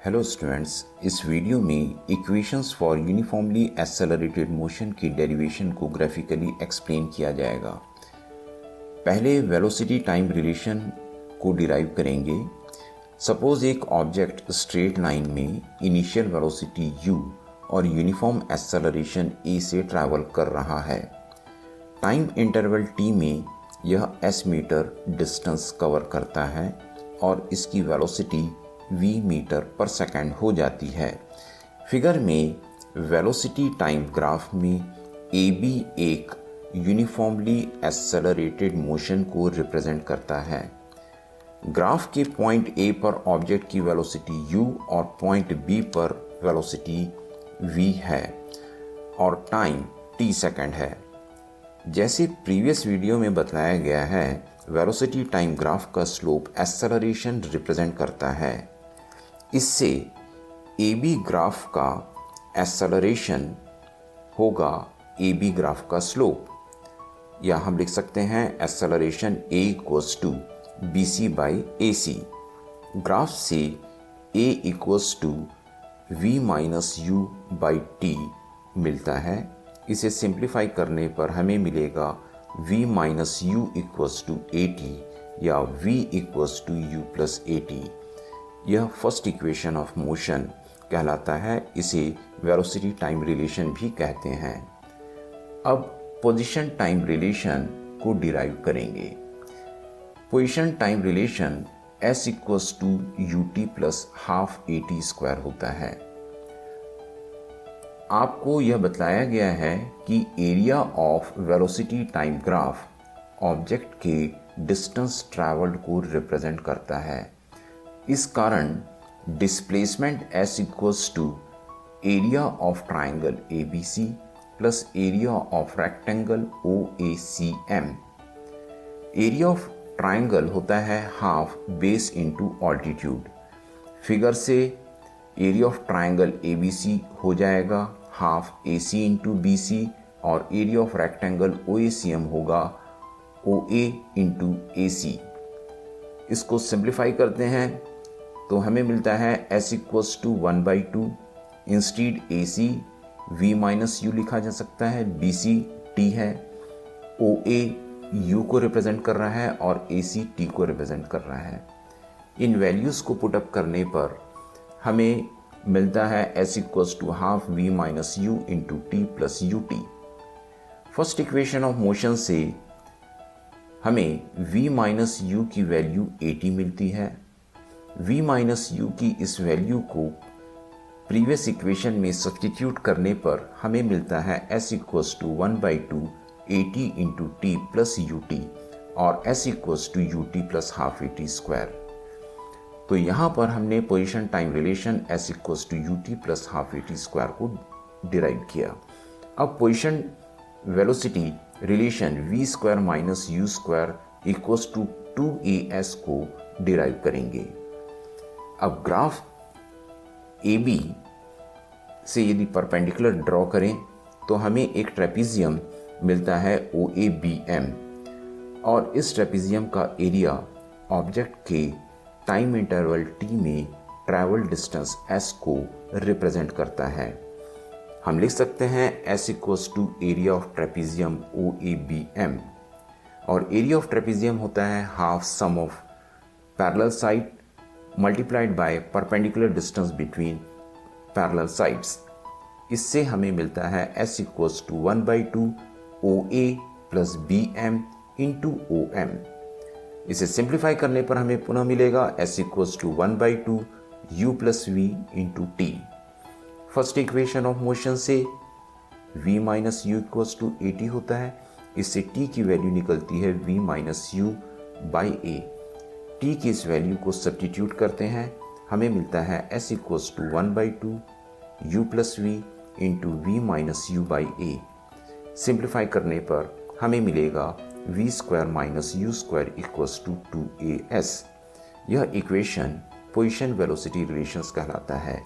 Hello students, इस video में equations for uniformly accelerated motion की डेरिवेशन को ग्राफिकली एक्सप्लेन किया जाएगा। पहले वेलोसिटी टाइम रिलेशन को डिराइव करेंगे। सपोज एक ऑब्जेक्ट स्ट्रेट लाइन में इनिशियल वेलोसिटी u और यूनिफॉर्म एक्सेलरेशन a से ट्रैवल कर रहा है। टाइम इंटरवल t में यह s मीटर डिस्टेंस कवर करता है और इसकी वेलोसिटी v मीटर पर सेकंड हो जाती है। फिगर में वेलोसिटी टाइम ग्राफ में AB एक यूनिफॉर्मली एक्सेलरेटेड मोशन को रिप्रेजेंट करता है। ग्राफ के पॉइंट A पर ऑब्जेक्ट की वेलोसिटी u और पॉइंट B पर वेलोसिटी v है और टाइम t सेकंड है। जैसे प्रीवियस वीडियो में बताया गया है, वेलोसिटी टाइम ग्राफ का स्लोप एक्सेलरेशन रिप्रेजेंट करता है। इससे AB ग्राफ का एक्सेलरेशन होगा AB ग्राफ का स्लोप, या हम लिख सकते हैं acceleration A equals to BC by AC। Graph से A equals to V minus U by T मिलता है। इसे सिंप्लीफाई करने पर हमें मिलेगा V minus U equals to AT या V equals to U plus AT। यह फर्स्ट इक्वेशन ऑफ मोशन कहलाता है। इसे वेलोसिटी टाइम रिलेशन भी कहते हैं। अब पोजीशन टाइम रिलेशन को डिराइव करेंगे। Position time relation S equals to UT plus half AT square होता है। आपको यह बताया गया है कि area of velocity time graph object के डिस्टेंस ट्रैवल्ड को रिप्रेजेंट करता है। इस कारण displacement S equals to area of triangle ABC plus area of rectangle OACM। Area of triangle होता है half base into altitude. Figure से एरिया ऑफ ट्राइंगल ABC हो जाएगा हाफ AC इंटू BC और एरिया ऑफ रेक्टेंगल OACM होगा OA into AC। इसको simplify करते हैं तो हमें मिलता है S equals to 1/2। Instead AC V minus U लिखा जा सकता है, BC T है, OA U को रिप्रेजेंट कर रहा है और AC T को रिप्रेजेंट कर रहा है। इन वैल्यूज़ को पुटअप करने पर हमें मिलता है S equals to half V minus U into T plus UT। First equation of motion से हमें V माइनस U की वैल्यू 80 मिलती है। V माइनस U की इस वैल्यू को प्रीवियस इक्वेशन में सब्स्टिट्यूट करने पर हमें मिलता है S equals to 1/2 AT into T plus UT और S equals to UT plus half AT square. तो यहाँ पर हमने position time relation S equals to UT plus half AT square को डिराइव किया। अब position velocity relation V square minus U square equals to 2AS को derive करेंगे। अब ग्राफ AB से यदि परपेंडिकुलर ड्रॉ करें तो हमें एक ट्रेपीजियम मिलता है OABM और इस ट्रेपीजियम का एरिया ऑब्जेक्ट के टाइम इंटरवल T में ट्रैवल डिस्टेंस S को रिप्रेजेंट करता है। हम लिख सकते हैं S equals to area of trapezium OABM और एरिया ऑफ ट्रेपीजियम होता है half sum of parallel side multiplied by perpendicular distance between parallel sides. इससे हमें मिलता है S equals to 1/2 OA plus BM into OM। इसे सिंप्लीफाई करने पर हमें पुनः मिलेगा S equals to 1/2 U plus V into T। First equation of motion से V minus U equals to AT होता है। इससे T की वैल्यू निकलती है V minus U by A। T की इस वैल्यू को सब्स्टिट्यूट करते हैं, हमें मिलता है S equals to 1/2 U plus V into V minus U by A। Simplify करने पर हमें मिलेगा V square minus U square equals to 2AS। यह इक्वेशन पोजीशन वेलोसिटी रिलेशंस कहलाता है।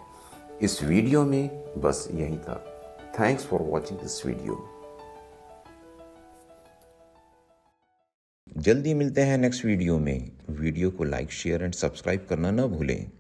इस वीडियो में बस यहीं तक। Thanks for watching this video. जल्दी मिलते हैं नेक्स्ट वीडियो में। वीडियो को लाइक, शेयर एंड सब्सक्राइब करना न भूलें।